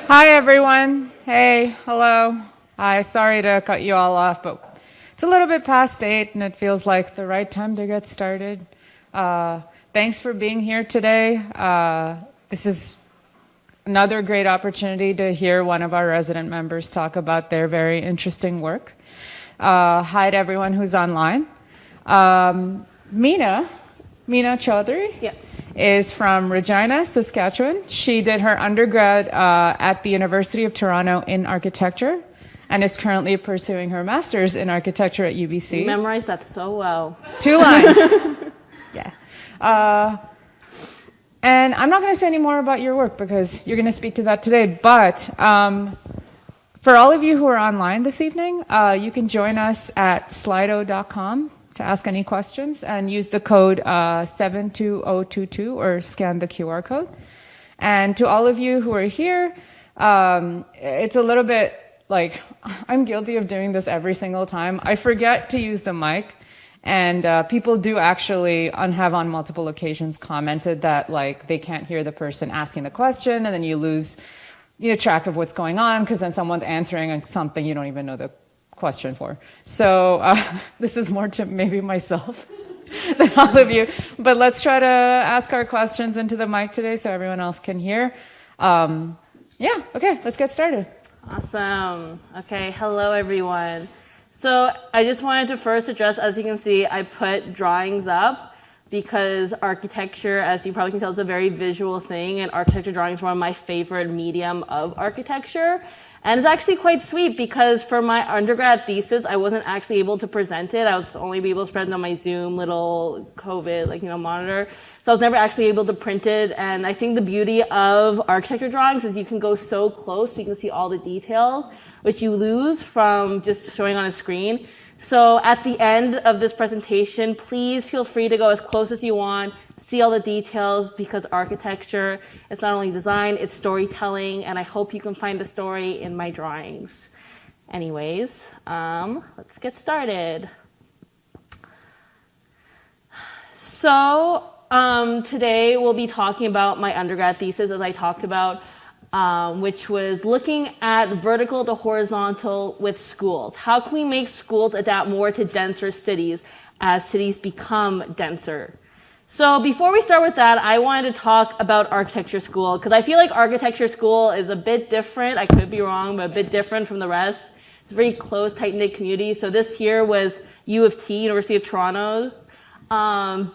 Hi, everyone. Hey, hello. Hi, sorry to cut you all off, but it's a little bit past 8, and it feels like the right time to get started. Thanks for being here today. This is another great opportunity to hear one of our resident members talk about their very interesting work. Hi to everyone who's online. Meena Chowdhury is from Regina, Saskatchewan. She did her undergrad at the University of Toronto in architecture and is currently pursuing her master's in architecture at UBC. You memorized that so well. 2 lines. Yeah. And I'm not going to say any more about your work because you're going to speak to that today. But for all of you who are online this evening, you can join us at slido.com to ask any questions and use the code 72022 or scan the QR code. And to all of you who are here, it's a little bit like I'm guilty of doing this every single time. I forget to use the mic. And people do actually, have on multiple occasions commented that like they can't hear the person asking the question, and then you lose track of what's going on because then someone's answering something you don't even know the question for. So this is more to maybe myself than all of you. But let's try to ask our questions into the mic today so everyone else can hear. Okay, let's get started. Awesome. Okay, hello everyone. So I just wanted to first address, as you can see, I put drawings up because architecture, as you probably can tell, is a very visual thing, and architecture drawings are one of my favorite medium of architecture. And it's actually quite sweet because for my undergrad thesis, I wasn't actually able to present it. I was only able to present on my Zoom little COVID, monitor. So I was never actually able to print it. And I think the beauty of architecture drawings is you can go so close so you can see all the details, which you lose from just showing on a screen. So at the end of this presentation, please feel free to go as close as you want, see all the details, because architecture is not only design, it's storytelling, and I hope you can find the story in my drawings. Anyways, let's get started. So today we'll be talking about my undergrad thesis, as I talked about, which was looking at vertical to horizontal with schools. How can we make schools adapt more to denser cities as cities become denser? So before we start with that, I wanted to talk about architecture school because I feel like architecture school is a bit different. I could be wrong, but a bit different from the rest. It's a very close, tight-knit community. So this here was U of T, University of Toronto,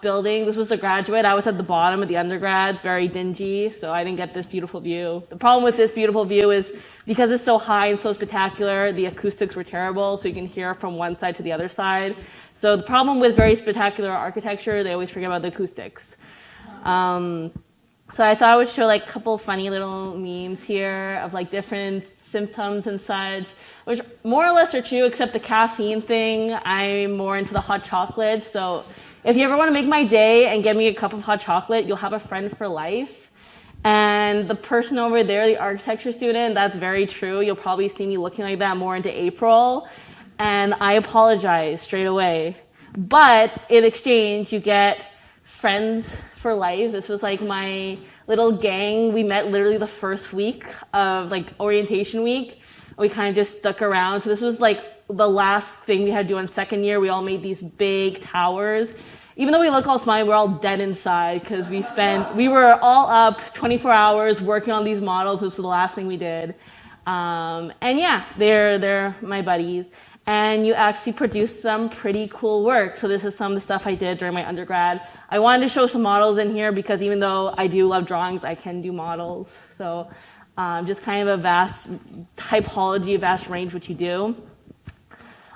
building. This was the graduate. I was at the bottom of the undergrads, very dingy, so I didn't get this beautiful view. The problem with this beautiful view is because it's so high and so spectacular, the acoustics were terrible, so you can hear from one side to the other side. So the problem with very spectacular architecture, they always forget about the acoustics. So I thought I would show a couple funny little memes here of different symptoms and such, which more or less are true, except the caffeine thing. I'm more into the hot chocolate, so if you ever want to make my day and get me a cup of hot chocolate, you'll have a friend for life. And the person over there, the architecture student, that's very true. You'll probably see me looking like that more into April. And I apologize straight away. But in exchange, you get friends for life. This was my little gang. We met literally the first week of orientation week. We kind of just stuck around. So this was the last thing we had to do in second year. We all made these big towers. Even though we look all smiley, we're all dead inside because we were all up 24 hours working on these models. This was the last thing we did. And yeah, they're my buddies. And you actually produced some pretty cool work. So this is some of the stuff I did during my undergrad. I wanted to show some models in here because even though I do love drawings, I can do models. So just kind of a vast typology, a vast range what you do.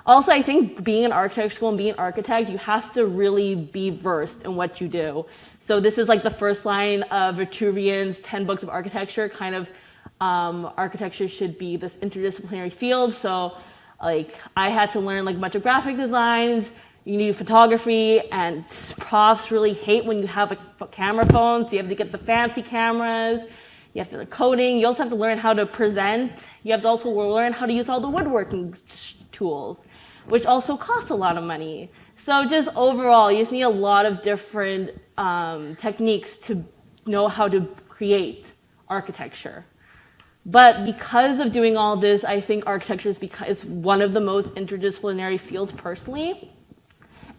Also, I think being in architecture school and being an architect, you have to really be versed in what you do. So this is the first line of Vitruvian's 10 books of architecture. Kind of architecture should be this interdisciplinary field. So I had to learn much of graphic design. You need photography, and profs really hate when you have a camera phone, so you have to get the fancy cameras. You have to learn coding. You also have to learn how to present. You have to also learn how to use all the woodworking tools, which also costs a lot of money. So just overall, you just need a lot of different techniques to know how to create architecture. But because of doing all this, I think architecture is one of the most interdisciplinary fields personally.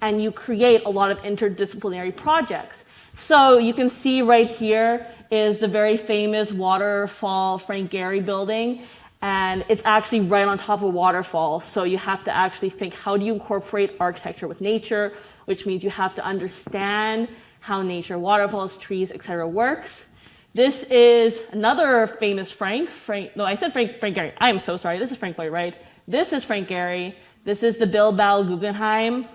And you create a lot of interdisciplinary projects. So you can see right here is the very famous waterfall Frank Gehry building. And it's actually right on top of a waterfall. So you have to actually think, how do you incorporate architecture with nature? Which means you have to understand how nature, waterfalls, trees, etc. works. This is another famous no, I said Frank Gehry. I am so sorry. This is Frank Lloyd Wright. This is Frank Gehry. This is the Bilbao Guggenheim.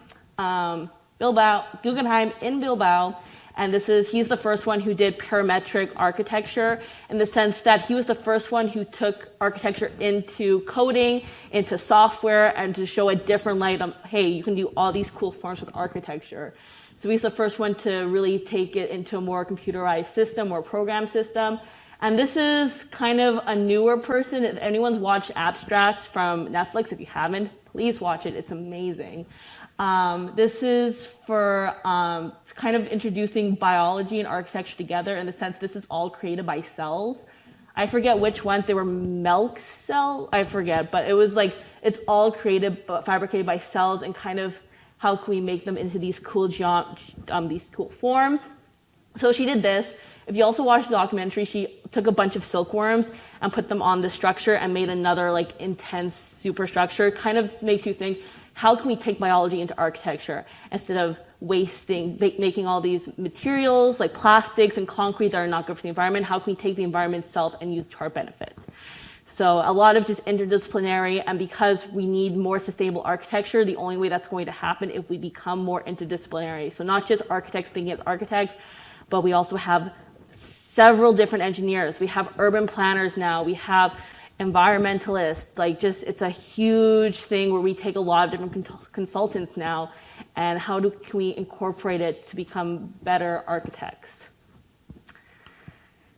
Guggenheim in Bilbao. And he's the first one who did parametric architecture in the sense that he was the first one who took architecture into coding, into software, and to show a different light on, hey, you can do all these cool forms with architecture. So he's the first one to really take it into a more computerized system, more program system. And this is kind of a newer person. If anyone's watched Abstracts from Netflix, if you haven't, please watch it. It's amazing. This is for kind of introducing biology and architecture together in the sense this is all created by cells. I forget which ones. They were milk cell. I forget, but it was like it's all fabricated by cells, and kind of how can we make them into these cool these cool forms. So she did this. If you also watch the documentary, she took a bunch of silkworms and put them on the structure and made another like intense superstructure. Kind of makes you think, how can we take biology into architecture instead of wasting, making all these materials like plastics and concrete that are not good for the environment? How can we take the environment itself and use it to our benefit? So a lot of just interdisciplinary, and because we need more sustainable architecture, the only way that's going to happen if we become more interdisciplinary. So not just architects thinking as architects, but we also have several different engineers. We have urban planners now. We have environmentalists. It's a huge thing where we take a lot of different consultants now, and can we incorporate it to become better architects?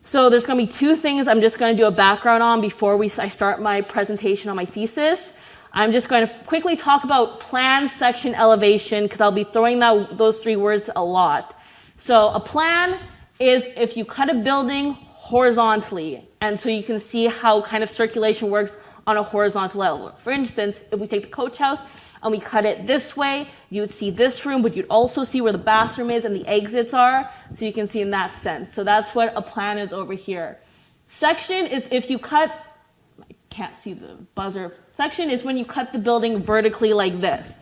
So there's going to be two things I'm just going to do a background on before I start my presentation on my thesis. I'm just going to quickly talk about plan, section, elevation, because I'll be throwing those three words a lot. So a plan is if you cut a building horizontally, and so you can see how kind of circulation works on a horizontal level. For instance, if we take the coach house and we cut it this way, you would see this room, but you'd also see where the bathroom is and the exits are, so you can see in that sense. So that's what a plan is over here. Section is if you cut, I can't see the buzzer. Section is when you cut the building vertically like this.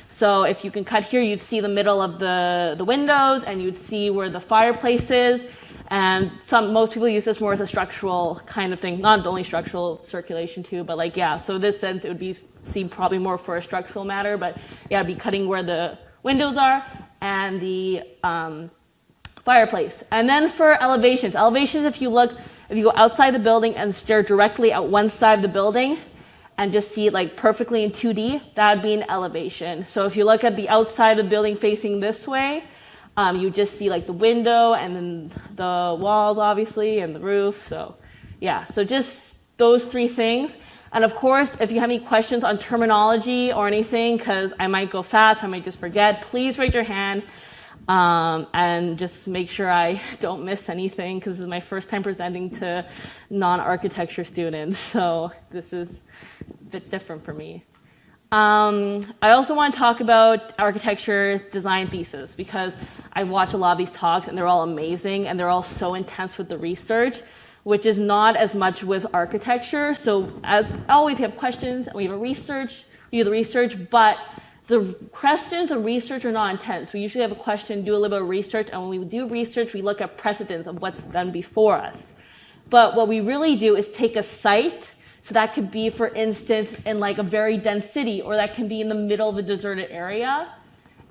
So if you can cut here, you'd see the middle of the windows, and you'd see where the fireplace is. And most people use this more as a structural kind of thing, not only structural circulation too, but so in this sense, it would be seen probably more for a structural matter, but it'd be cutting where the windows are and the fireplace. And then for elevations, if you go outside the building and stare directly at one side of the building and just see it perfectly in 2D, that would be an elevation. So if you look at the outside of the building facing this way, you just see the window and then the walls, obviously, and the roof. So just those three things. And of course, if you have any questions on terminology or anything, because I might go fast, I might just forget, please raise your hand and just make sure I don't miss anything, because this is my first time presenting to non-architecture students. So this is a bit different for me. I also want to talk about architecture design thesis, because I watch a lot of these talks and they're all amazing and they're all so intense with the research, which is not as much with architecture. So as always, we have questions and we do the research, but the questions of research are not intense. We usually have a question, do a little bit of research, and when we do research, we look at precedents of what's done before us. But what we really do is take a site. So that could be, for instance, in a very dense city, or that can be in the middle of a deserted area.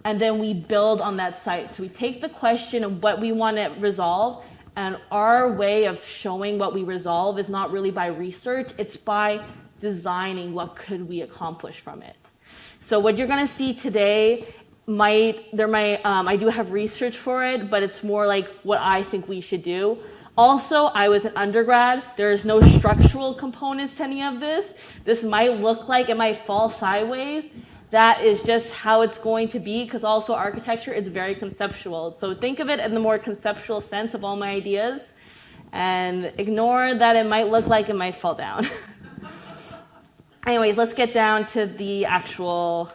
And then we build on that site. So we take the question of what we want to resolve, and our way of showing what we resolve is not really by research, it's by designing what could we accomplish from it. So what you're going to see today I do have research for it, but it's more what I think we should do. Also, I was an undergrad. There's no structural components to any of this. This might look like it might fall sideways. That is just how it's going to be, because also architecture is very conceptual. So think of it in the more conceptual sense of all my ideas. and ignore that it might look like it might fall down. Anyways, let's get down to the actual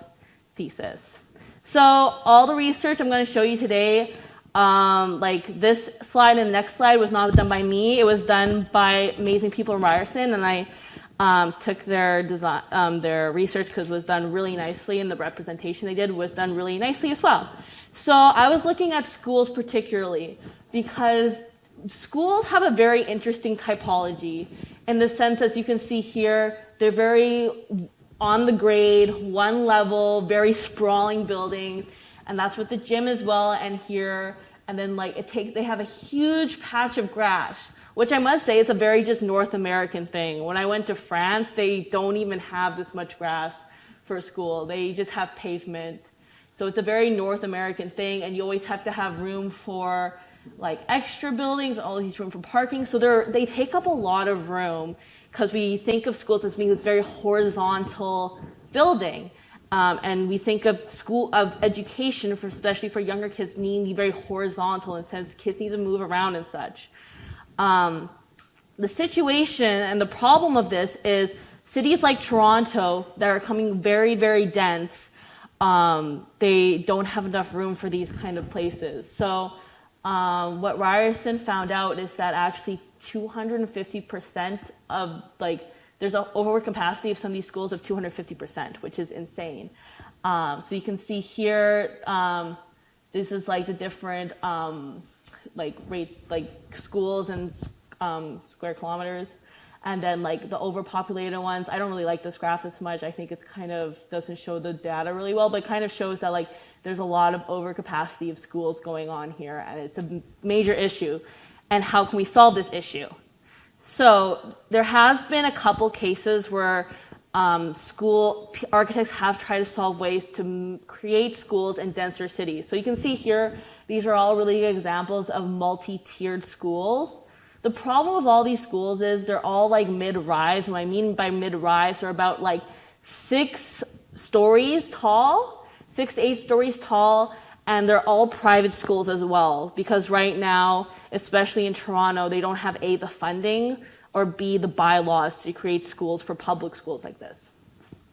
thesis. So all the research I'm going to show you today, like this slide and the next slide was not done by me. It was done by amazing people in Ryerson, and I took their design, their research because it was done really nicely, and the representation they did was done really nicely as well. So I was looking at schools particularly because schools have a very interesting typology in the sense, as you can see here, they're very on the grade, one level, very sprawling buildings, and that's what the gym is well, and here, and then like they have a huge patch of grass, which I must say is a very just North American thing. When I went to France, they don't even have this much grass for a school. They just have pavement. So it's a very North American thing, and you always have to have room for like extra buildings, all these room for parking. So they take up a lot of room because we think of schools as being this very horizontal building. And we think of education, especially for younger kids, being very horizontal in the sense kids need to move around and such. The situation and the problem of this is cities like Toronto that are becoming very, very dense, they don't have enough room for these kind of places. So what Ryerson found out is that actually 250% of there's an overcapacity of some of these schools of 250%, which is insane. So you can see here, this is like the different schools and square kilometers, and then like the overpopulated ones. I don't really like this graph as much. I think it's kind of doesn't show the data really well, but it kind of shows that like there's a lot of overcapacity of schools going on here, and it's a major issue. And how can we solve this issue? So there has been a couple cases where school architects have tried to solve ways to create schools in denser cities. So you can see here, these are all really good examples of multi-tiered schools. The problem with all these schools is they're all like mid-rise. What I mean by mid-rise, they're about like 6 stories tall, 6 to 8 stories tall, and they're all private schools as well, because right now, especially in Toronto, they don't have A, the funding, or B, the bylaws to create schools for public schools like this.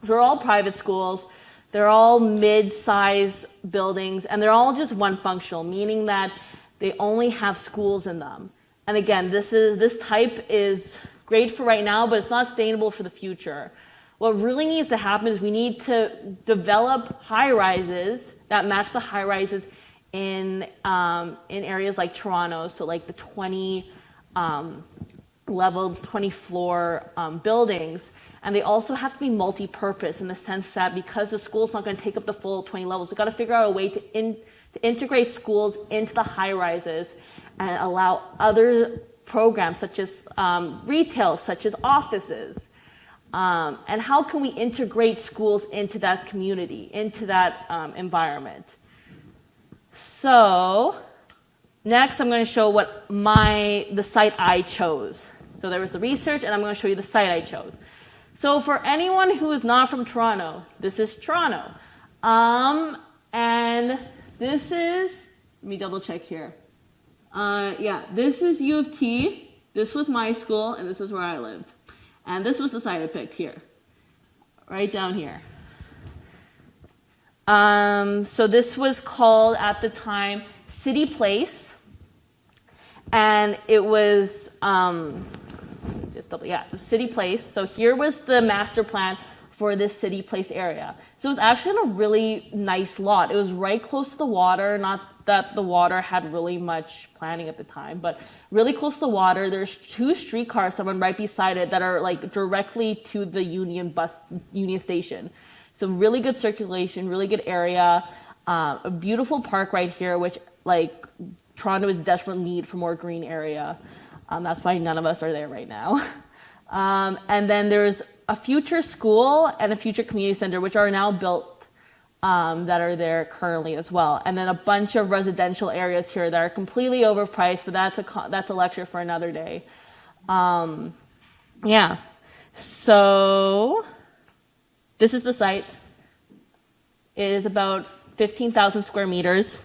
So they're all private schools, they're all mid-size buildings, and they're all just one functional, meaning that they only have schools in them. And again, this type is great for right now, but it's not sustainable for the future. What really needs to happen is we need to develop high-rises that match the high-rises in areas like Toronto, so like the 20 level, 20 floor buildings. And they also have to be multi-purpose in the sense that because the school's not going to take up the full 20 levels, we've got to figure out a way to integrate schools into the high-rises and allow other programs such as retail, such as offices. And how can we integrate schools into that community, into that environment? So next I'm going to show what the site I chose. So there was the research, and I'm going to show you the site I chose. So for anyone who is not from Toronto, this is Toronto. And this is, let me double check here. Yeah, this is U of T. This was my school, and this is where I lived. And this was the site I picked here, right down here. So this was called, at the time, City Place. And it was, City Place. So here was the master plan for this City Place area. So it was actually in a really nice lot. It was right close to the water, not that the water had really much planning at the time, but really close to the water. There's 2 streetcars that run right beside it that are like directly to the Union station. So really good circulation, really good area, a beautiful park right here, which like Toronto is in desperate need for more green area. That's why none of us are there right now. And then there's a future school and a future community center, which are now built that are there currently as well. And then a bunch of residential areas here that are completely overpriced, but that's a lecture for another day. Yeah. So this is the site. It is about 15,000 square meters.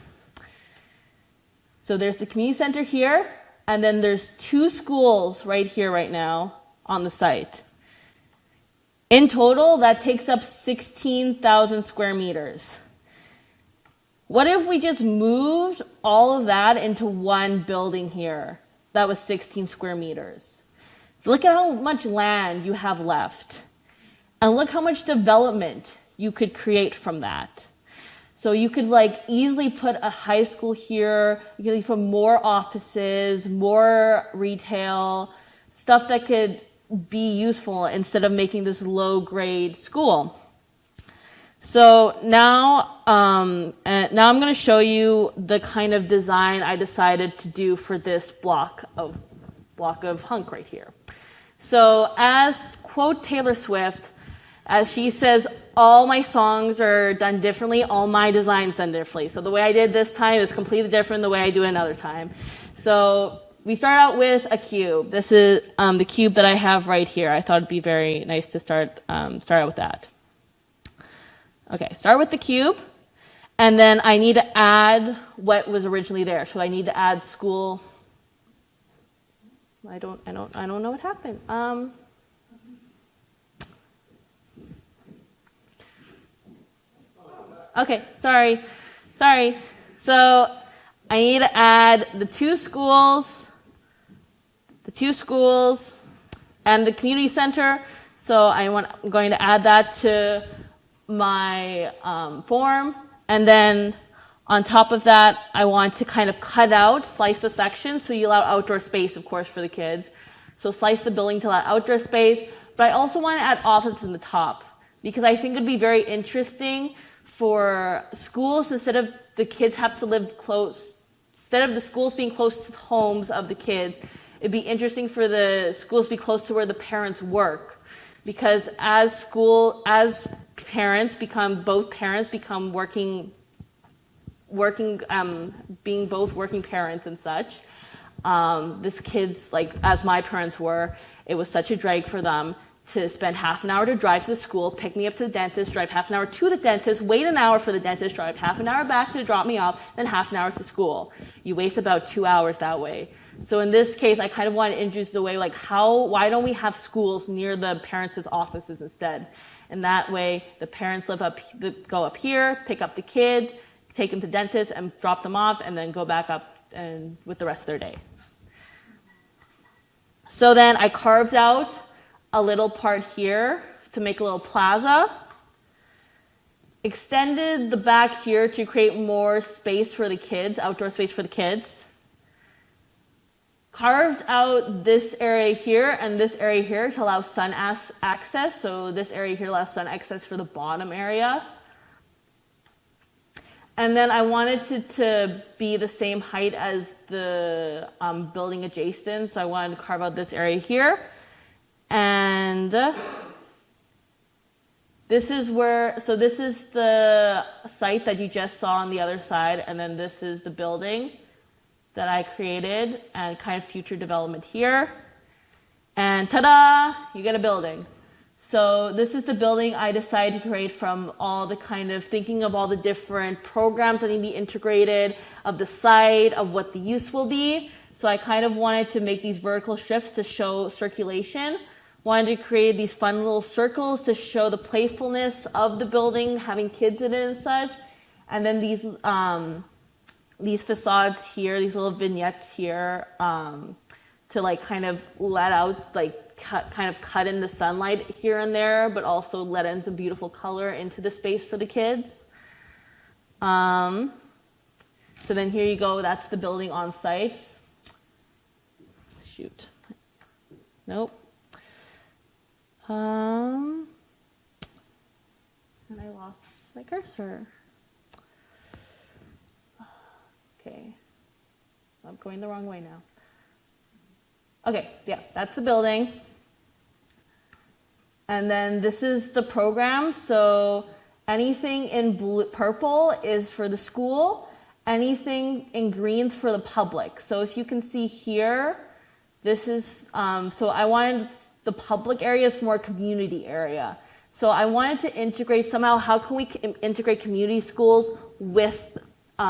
So there's the community center here, and then there's 2 schools right here right now on the site. In total, that takes up 16,000 square meters. What if we just moved all of that into one building here? That was 16 square meters. Look at how much land you have left. And look how much development you could create from that. So you could like easily put a high school here. You could put more offices, more retail, stuff that could be useful instead of making this low-grade school. So now I'm going to show you the kind of design I decided to do for this block of hunk right here. So as quote Taylor Swift, as she says, all my songs are done differently, all my designs done differently. So the way I did this time is completely different than the way I do another time. So we start out with a cube. This is the cube that I have right here. I thought it'd be very nice to start out with that. Okay, start with the cube, and then I need to add what was originally there. So I need to add school. I don't know what happened. Okay, sorry. So I need to add the two schools, and the community center. So I'm going to add that to my form, and then on top of that, I want to kind of slice the section, so you allow outdoor space, of course, for the kids. So slice the building to allow outdoor space, but I also want to add offices in the top, because I think it would be very interesting for schools, instead of the kids have to live close, instead of the schools being close to the homes of the kids, it'd be interesting for the schools to be close to where the parents work. Because as parents become being both working parents and such, this kids, like as my parents were, it was such a drag for them to spend half an hour to drive to the school, pick me up to the dentist, drive half an hour to the dentist, wait an hour for the dentist, drive half an hour back to drop me off, then half an hour to school. You waste about 2 hours that way. So in this case, I kind of want to introduce the way, like why don't we have schools near the parents' offices instead? And that way, the parents go up here, pick up the kids, take them to dentist and drop them off, and then go back up and with the rest of their day. So then I carved out a little part here to make a little plaza, extended the back here to create more space for the kids, outdoor space for the kids, carved out this area here and this area here to allow sun access. So this area here allows sun access for the bottom area. And then I wanted it to be the same height as the building adjacent. So I wanted to carve out this area here. And this is the site that you just saw on the other side. And then this is the building that I created and kind of future development here. And ta-da, you get a building. So this is the building I decided to create from all the kind of thinking of all the different programs that need to be integrated, of the site, of what the use will be. So I kind of wanted to make these vertical strips to show circulation. Wanted to create these fun little circles to show the playfulness of the building, having kids in it and such. And then these facades here, these little vignettes here, to like kind of let out, like kind of cut in the sunlight here and there, but also let in some beautiful color into the space for the kids. So then here you go, that's the building on site. Shoot. Nope. And I lost my cursor. Okay, I'm going the wrong way now. Okay, yeah, that's the building. And then this is the program. So anything in purple is for the school. Anything in green's for the public. So if you can see here, this is, so I wanted the public area is more community area. So I wanted to integrate somehow, how can we integrate community schools with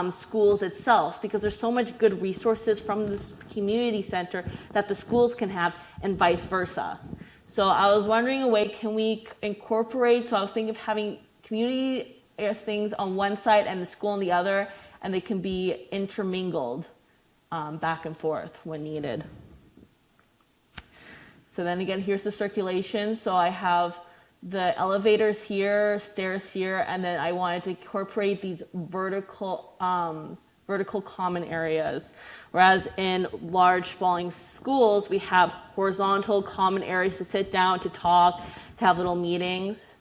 schools itself, because there's so much good resources from this community center that the schools can have, and vice versa. So I was wondering a way, can we incorporate, so I was thinking of having community things on one side and the school on the other, and they can be intermingled back and forth when needed. So then again, here's the circulation. So I have the elevators here, stairs here, and then I wanted to incorporate these vertical common areas. Whereas in large sprawling schools, we have horizontal common areas to sit down, to talk, to have little meetings.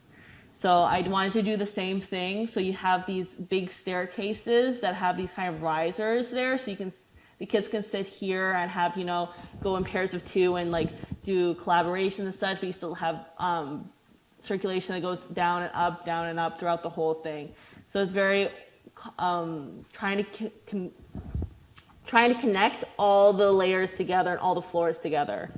So I wanted to do the same thing. So you have these big staircases that have these kind of risers there, so the kids can sit here and have, go in pairs of two and like do collaboration and such, but you still have circulation that goes down and up throughout the whole thing. So it's very trying to connect all the layers together and all the floors together.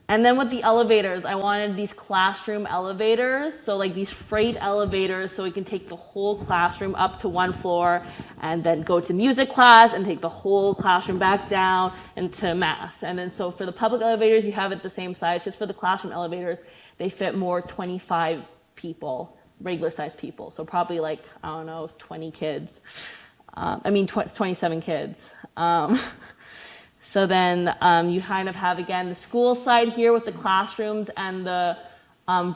And then with the elevators, I wanted these classroom elevators, so like these freight elevators, so we can take the whole classroom up to one floor and then go to music class and take the whole classroom back down into math. And then so for the public elevators, you have it the same size. Just for the classroom elevators, they fit more 25 people, regular sized people. So probably like, 20 kids. 27 kids. So then you kind of have, again, the school side here with the classrooms and the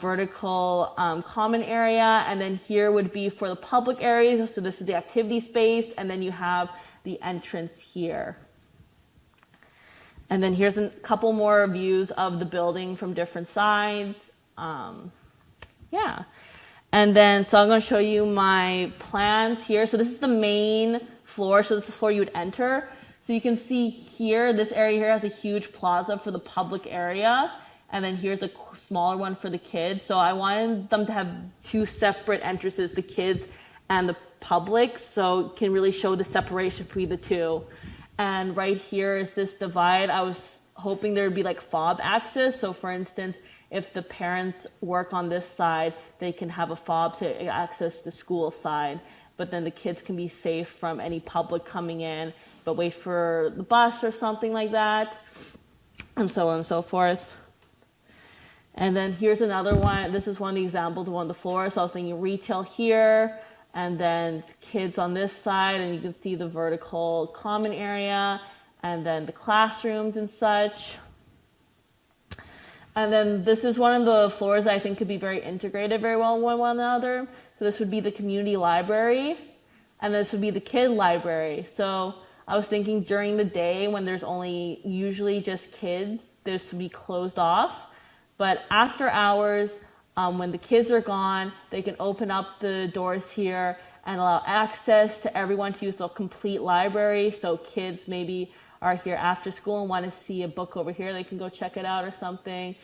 vertical common area. And then here would be for the public areas. So this is the activity space. And then you have the entrance here. And then here's a couple more views of the building from different sides. Yeah. And then, so I'm going to show you my plans here. So this is the main floor. So this is the floor you would enter. So you can see here, this area here has a huge plaza for the public area. And then here's a smaller one for the kids. So I wanted them to have two separate entrances, the kids and the public. So it can really show the separation between the two. And right here is this divide. I was hoping there would be like fob access. So for instance, if the parents work on this side, they can have a fob to access the school side. But then the kids can be safe from any public coming in, but wait for the bus or something like that, and so on and so forth. And then here's another one. This is one of the examples of one of the floors. So I was thinking retail here, and then kids on this side, and you can see the vertical common area, and then the classrooms and such. And then this is one of the floors that I think could be very integrated very well with one another. So this would be the community library, and this would be the kid library. So I was thinking during the day when there's only usually just kids, this would be closed off. But after hours, when the kids are gone, they can open up the doors here and allow access to everyone to use the complete library. So kids maybe are here after school and want to see a book over here, they can go check it out or something.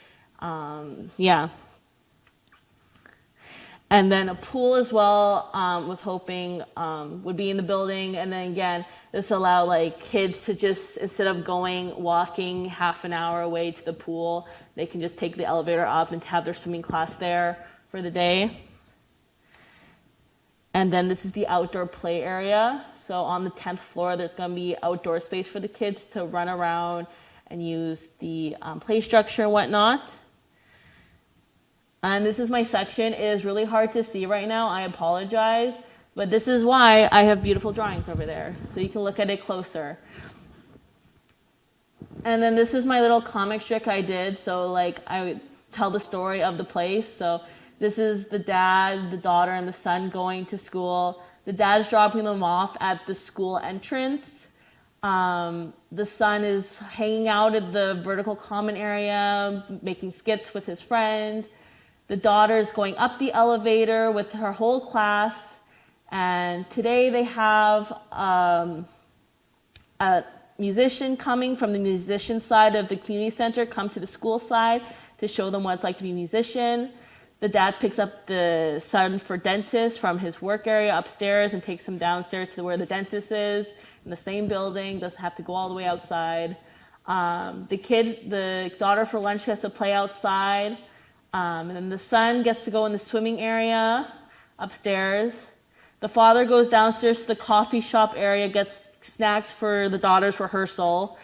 Yeah. And then a pool as well, was hoping would be in the building. And then again, this allow like kids to just, instead of walking half an hour away to the pool, they can just take the elevator up and have their swimming class there for the day. And then this is the outdoor play area. So on the 10th floor, there's going to be outdoor space for the kids to run around and use the play structure and whatnot. And this is my section. It is really hard to see right now. I apologize. But this is why I have beautiful drawings over there. So you can look at it closer. And then this is my little comic strip I did. So like I tell the story of the place. So this is the dad, the daughter, and the son going to school. The dad's dropping them off at the school entrance. The son is hanging out at the vertical common area, making skits with his friend. The daughter is going up the elevator with her whole class. And today they have a musician coming from the musician side of the community center come to the school side to show them what it's like to be a musician. The dad picks up the son for dentist from his work area upstairs and takes him downstairs to where the dentist is in the same building, doesn't have to go all the way outside. The daughter for lunch has to play outside. And then the son gets to go in the swimming area upstairs. The father goes downstairs to the coffee shop area, gets snacks for the daughter's rehearsal,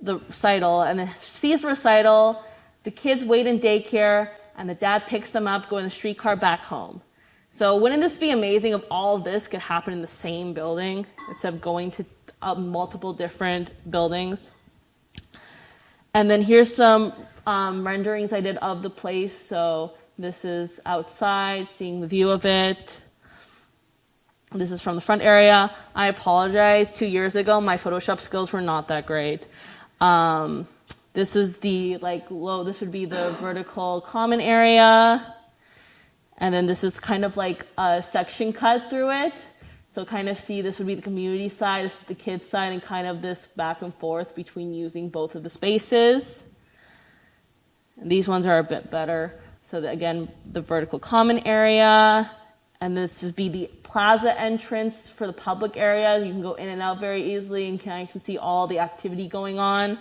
the recital, and then sees the recital. The kids wait in daycare, and the dad picks them up, go in the streetcar back home. So wouldn't this be amazing if all of this could happen in the same building instead of going to multiple different buildings? And then here's some renderings I did of the place. So this is outside, seeing the view of it. This is from the front area. I apologize. 2 years ago, my Photoshop skills were not that great. This is the this would be the vertical common area. And then this is kind of like a section cut through it. So kind of see this would be the community side, this is the kids side, and kind of this back and forth between using both of the spaces. And these ones are a bit better. So again, the vertical common area. And this would be the plaza entrance for the public area. You can go in and out very easily and kind of see all the activity going on.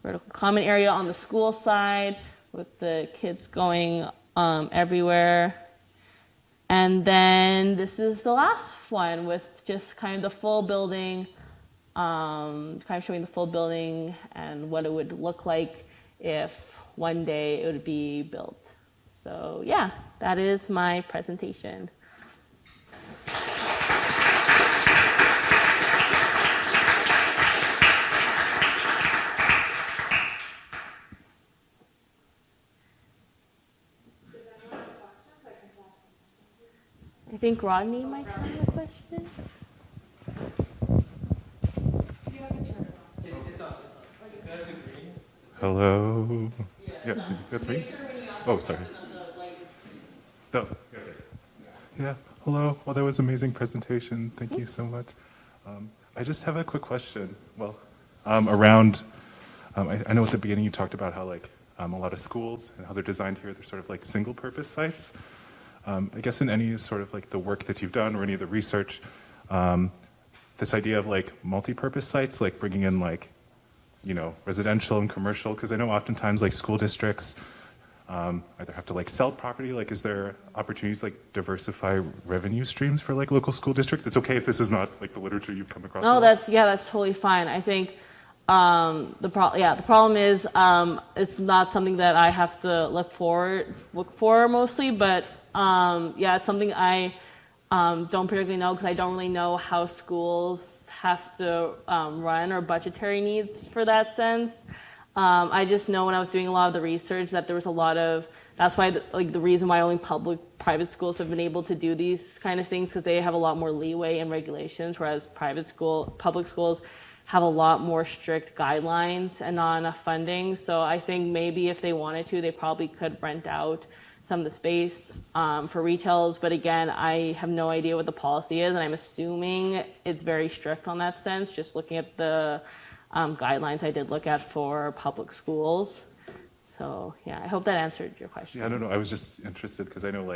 Vertical common area on the school side with the kids going everywhere. And then this is the last one with just kind of the full building, kind of showing the full building and what it would look like if one day it would be built. So yeah, that is my presentation. I think Rodney might have a question. Hello. Yeah, that's me. Oh, sorry. No. Okay. Yeah. Hello. Well, that was an amazing presentation. Thank you so much. I just have a quick question. Well, around. I know at the beginning you talked about how a lot of schools and how they're designed here. They're sort of like single-purpose sites. I guess in any sort of the work that you've done or any of the research, this idea of multi-purpose sites, bringing in residential and commercial, because I know oftentimes school districts either have to sell property. Is there opportunities to diversify revenue streams for local school districts? It's okay if this is not the literature you've come across. No, that's totally fine. I think the problem is it's not something that I have to look for mostly, but it's something I don't particularly know because I don't really know how schools have to run or budgetary needs for that sense. I just know when I was doing a lot of the research that there was a lot of, that's why the reason why only private schools have been able to do these kind of things, because they have a lot more leeway in regulations, whereas public schools have a lot more strict guidelines and not enough funding. So I think maybe if they wanted to, they probably could rent out some of the space for retails. But again, I have no idea what the policy is, and I'm assuming it's very strict on that sense, just looking at the guidelines I did look at for public schools. So yeah, I hope that answered your question. Yeah, no, I was just interested because I know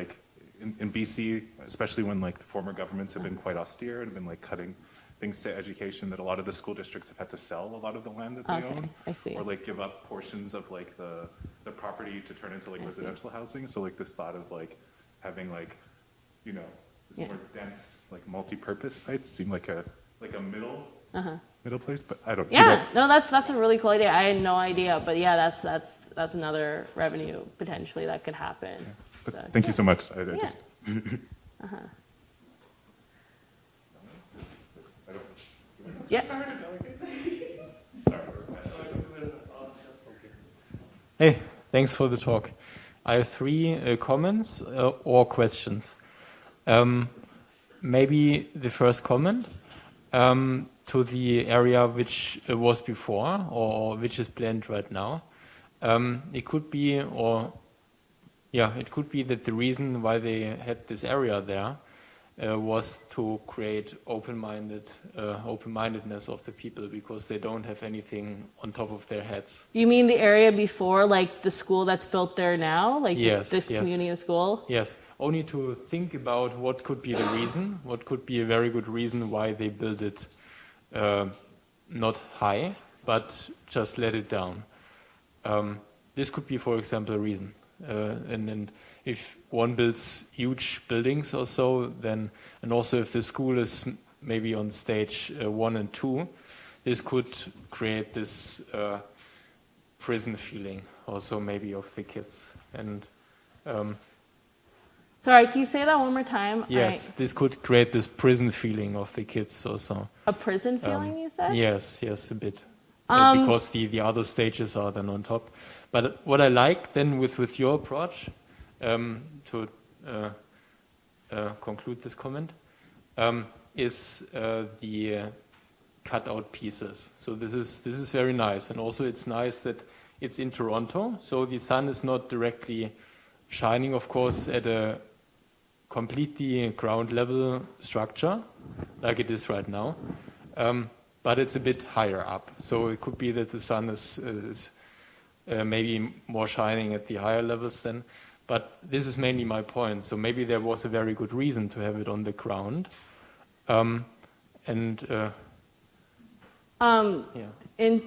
in BC, especially when the former governments have been quite austere and been cutting things to education, that a lot of the school districts have had to sell a lot of the land that they own. I see. Or give up portions of the property to turn into residential housing. So this thought of having this more dense multi-purpose sites seem like a middle place, but I don't know. Yeah, no, that's a really cool idea. I had no idea, but yeah, that's another revenue potentially that could happen. Yeah. But So, thank you so much. I Yeah. just Yeah. Hey, thanks for the talk. I have three comments or questions. Maybe the first comment to the area which was before or which is planned right now. It could be, it could be that the reason why they had this area there was to create open-mindedness of the people because they don't have anything on top of their heads. You mean the area before, the school that's built there now? Yes, this community and school? Yes, only to think about what could be the reason, what could be a very good reason why they built it not high, but just let it down. This could be, for example, a reason. And then if one builds huge buildings or so, then, and also if the school is maybe on stage 1 and 2, this could create this prison feeling also maybe of the kids. And Sorry, can you say that one more time? yes, this could create this prison feeling of the kids also. A prison feeling, you said? Yes, a bit. Because the other stages are then on top. But what I like then with your approach, to conclude this comment, is the cut-out pieces. So this is very nice, and also it's nice that it's in Toronto, so the sun is not directly shining, of course, at a completely ground level structure like it is right now, but it's a bit higher up. So it could be that the sun is maybe more shining at the higher levels then. But this is mainly my point. So maybe there was a very good reason to have it on the ground. Yeah. In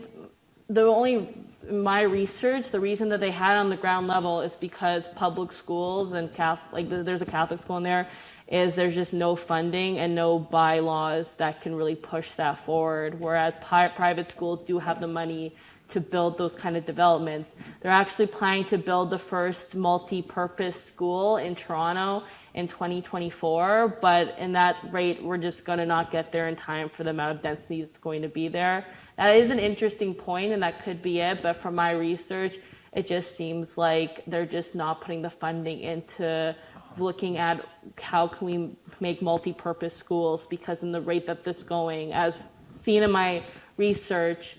my research, the reason that they had it on the ground level is because public schools and there's a Catholic school in there, is there's just no funding and no bylaws that can really push that forward. Whereas private schools do have the money to build those kind of developments. They're actually planning to build the first multi-purpose school in Toronto in 2024, but in that rate, we're just going to not get there in time for the amount of density that's going to be there. That is an interesting point, and that could be it, but from my research, it just seems like they're just not putting the funding into looking at how can we make multi-purpose schools, because in the rate that this is going, as seen in my research,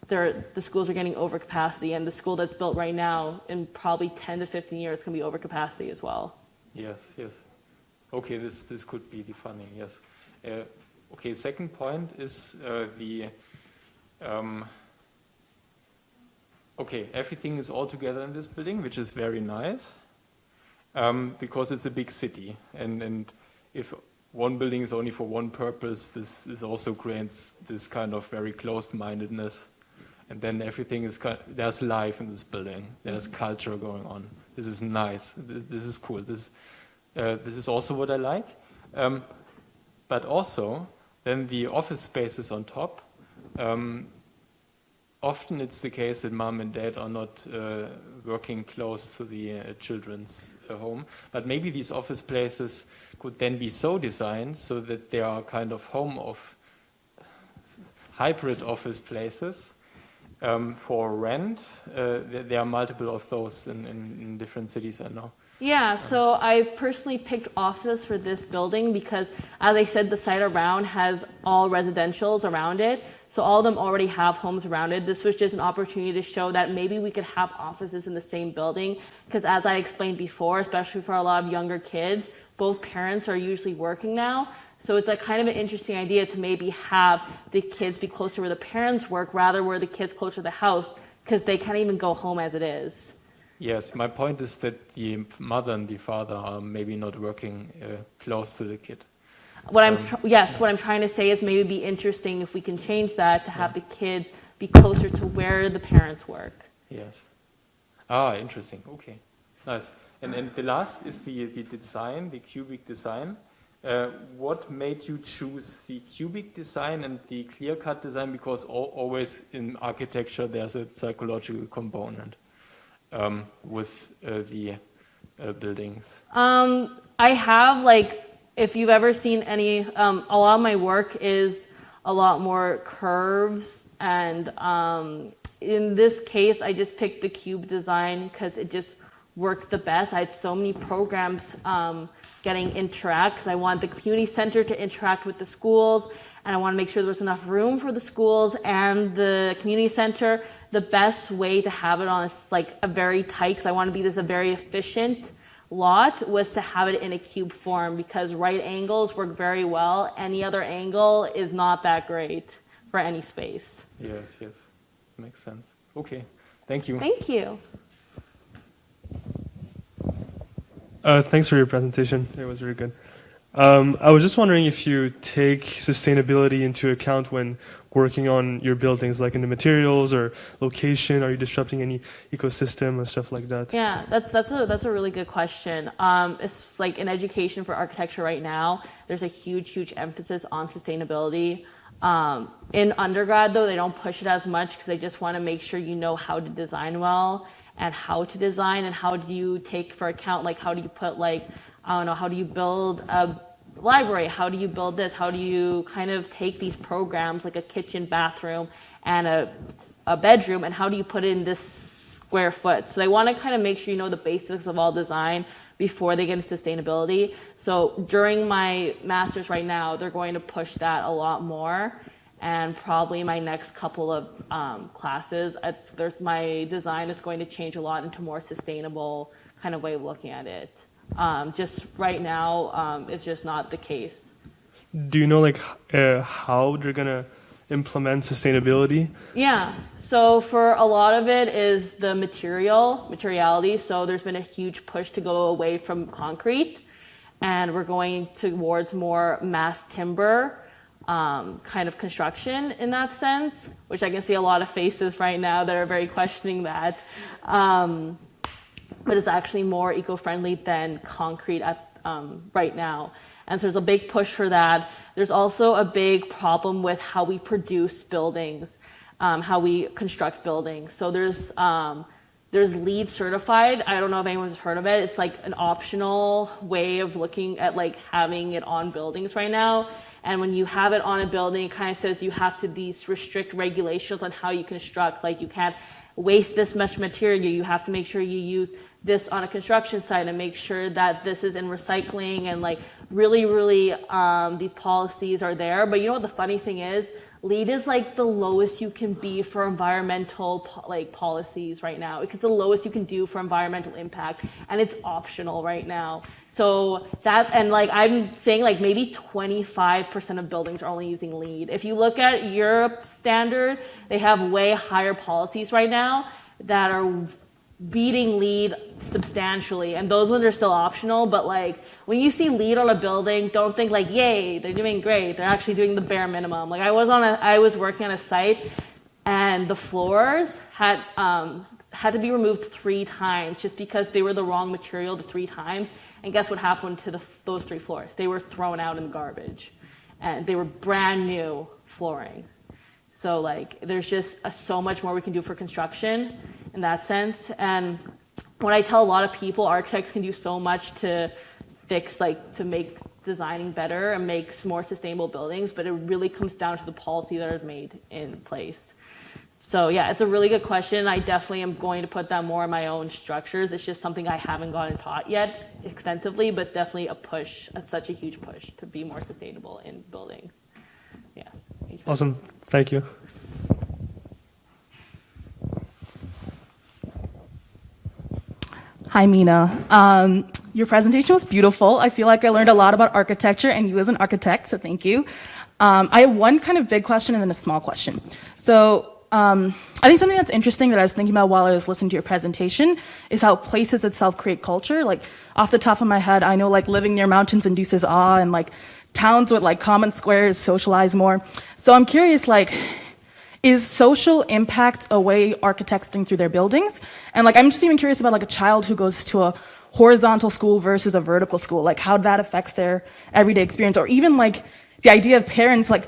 the schools are getting over capacity, and the school that's built right now, in probably 10 to 15 years, can be over capacity as well. Yes. Okay, this could be the funding, yes. Okay, second point is okay, everything is all together in this building, which is very nice, because it's a big city, and if one building is only for one purpose, this also creates this kind of very closed-mindedness, and then everything is there's life in this building, there's culture going on. This is nice. This is cool. This is also what I like, but also then the office spaces on top. Often it's the case that mom and dad are not working close to the children's home, but maybe these office places could then be so designed so that they are kind of hybrid office places for rent. There are multiple of those in different cities, I know. Yeah, so I personally picked offices for this building because, as I said, the site around has all residentials around it. So all of them already have homes around it. This was just an opportunity to show that maybe we could have offices in the same building. Because as I explained before, especially for a lot of younger kids, both parents are usually working now. So it's like kind of an interesting idea to maybe have the kids be closer where the parents work rather where the kids closer to the house, because they can't even go home as it is. Yes, my point is that the mother and the father are maybe not working close to the kid. What I'm trying to say is maybe it'd be interesting if we can change that to have the kids be closer to where the parents work. Yes. Interesting. Okay, nice. And the last is the design, the cubic design. What made you choose the cubic design and the clear-cut design? Because always in architecture there's a psychological component with the buildings. I have, if you've ever seen any, a lot of my work is a lot more curves, and in this case I just picked the cube design because it just worked the best. I had so many programs getting interact because I want the community center to interact with the schools, and I want to make sure there was enough room for the schools and the community center. The best way to have it on is a very tight, because I want to be a very efficient lot, was to have it in a cube form, because right angles work very well. Any other angle is not that great for any space. Yes, this makes sense. Okay, thank you. Thank you. Thanks for your presentation. It was very good. I was just wondering if you take sustainability into account when working on your buildings, like in the materials or location? Are you disrupting any ecosystem or stuff like that? Yeah, that's a really good question. It's like in education for architecture right now, there's a huge emphasis on sustainability. In undergrad though, they don't push it as much because they just want to make sure you know how to design well and how to design and how do you take for account, like how do you put like, I don't know, how do you build a library? How do you build this? How do you kind of take these programs like a kitchen, bathroom, and a bedroom, and how do you put it in this square foot? So they want to kind of make sure you know the basics of all design before they get into sustainability. So during my master's right now, they're going to push that a lot more. And probably my next couple of classes, my design is going to change a lot into more sustainable kind of way of looking at it. Just right now, it's just not the case. Do you know like how they're gonna implement sustainability? Yeah. So for a lot of it is the materiality. So there's been a huge push to go away from concrete, and we're going towards more mass timber kind of construction in that sense, which I can see a lot of faces right now that are very questioning that. But it's actually more eco-friendly than concrete right now. And so there's a big push for that. There's also a big problem with how we produce buildings, how we construct buildings. So there's LEED certified. I don't know if anyone's heard of it. It's like an optional way of looking at like having it on buildings right now. And when you have it on a building, it kind of says you have to these restrict regulations on how you construct. Like you can't waste this much material. You have to make sure you use this on a construction site and make sure that this is in recycling and like really these policies are there. But you know what the funny thing is? LEED is like the lowest you can be for environmental policies right now. It's the lowest you can do for environmental impact, and it's optional right now. So that, and like I'm saying, like maybe 25% of buildings are only using LEED. If you look at Europe's standard, they have way higher policies right now that are beating LEED substantially, and those ones are still optional. But like when you see LEED on a building, don't think like, yay, they're doing great. They're actually doing the bare minimum. Like I was working on a site, and the floors had to be removed 3 times just because they were the wrong material the 3 times. And guess what happened to those 3 floors? They were thrown out in the garbage, and they were brand new flooring. So like there's just so much more we can do for construction in that sense. And when I tell a lot of people, architects can do so much to fix, like to make designing better and make more sustainable buildings, but it really comes down to the policy that is made in place. So yeah, it's a really good question. I definitely am going to put that more in my own structures. It's just something I haven't gotten taught yet extensively, but it's definitely a push, such a huge push to be more sustainable in building. Yes. Awesome. Thank you. Hi, Meena. Your presentation was beautiful. I feel like I learned a lot about architecture and you as an architect, so thank you. I have one kind of big question and then a small question. So I think something that's interesting that I was thinking about while I was listening to your presentation is how places itself create culture. Like off the top of my head, I know like living near mountains induces awe, and like towns with like common squares socialize more. So I'm curious, like, is social impact a way architects think through their buildings? And like, I'm just even curious about like a child who goes to a horizontal school versus a vertical school, like how that affects their everyday experience, or even like the idea of parents like,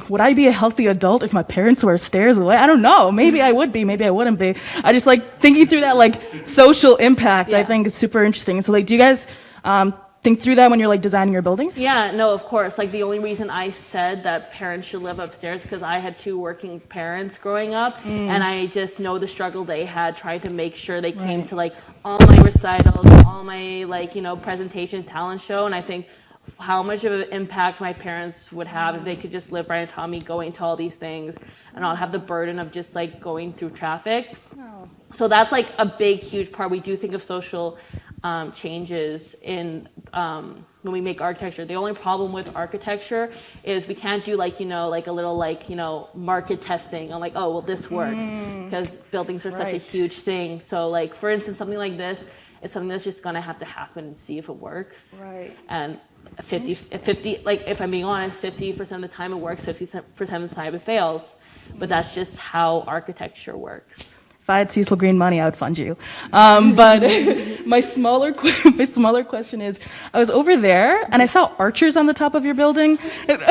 would I be a healthy adult if my parents were stairs away? I don't know. Maybe I would be, maybe I wouldn't be. I just like thinking through that like social impact. Yeah. I think is super interesting. So like, do you guys think through that when you're like designing your buildings? Yeah, no, of course. Like the only reason I said that parents should live upstairs because I had 2 working parents growing up, and I just know the struggle they had trying to make sure they came to like all my recitals, all my like, you know, presentation, talent show, and I think how much of an impact my parents would have if they could just live right on top of me, going to all these things and not have the burden of just like going through traffic. Oh. So that's like a big, huge part. We do think of social changes in when we make architecture. The only problem with architecture is we can't do like, you know, like a little like, you know, market testing on like, oh, will this work? Because buildings are such a huge thing. So like, for instance, something like this is something that's just going to have to happen and see if it works. Right. And 50, like if I'm being honest, 50% of the time it works, 50% of the time it fails. But that's just how architecture works. If I had Cecil Green money, I would fund you. But my smaller question is, I was over there and I saw archers on the top of your building, and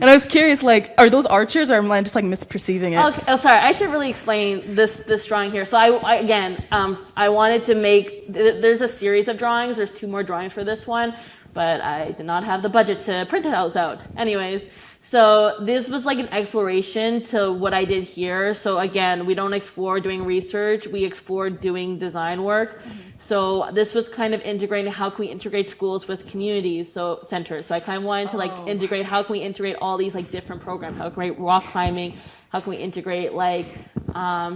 I was curious, like, are those archers, or am I just like misperceiving it? Okay, oh, sorry. I should really explain this drawing here. So I wanted to make. There's a series of drawings. There's 2 more drawings for this one, but I did not have the budget to print those out. Anyways. So this was like an exploration to what I did here. So again, we don't explore doing research, we explore doing design work. So this was kind of integrating how can we integrate schools with communities, so centers. So I kind of wanted to like integrate how can we integrate all these like different programs, how can we integrate rock climbing, how can we integrate like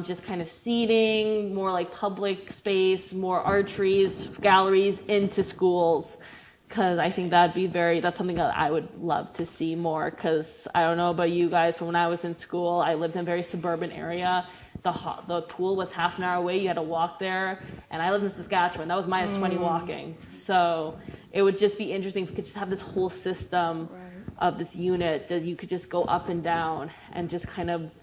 just kind of seating, more like public space, more archeries, galleries into schools. Because I think that's something that I would love to see more. Because I don't know about you guys, but when I was in school, I lived in a very suburban area. The pool was half an hour away. You had to walk there. And I lived in Saskatchewan. That was minus 20 walking. So it would just be interesting if we could just have this whole system of this unit that you could just go up and down and just kind of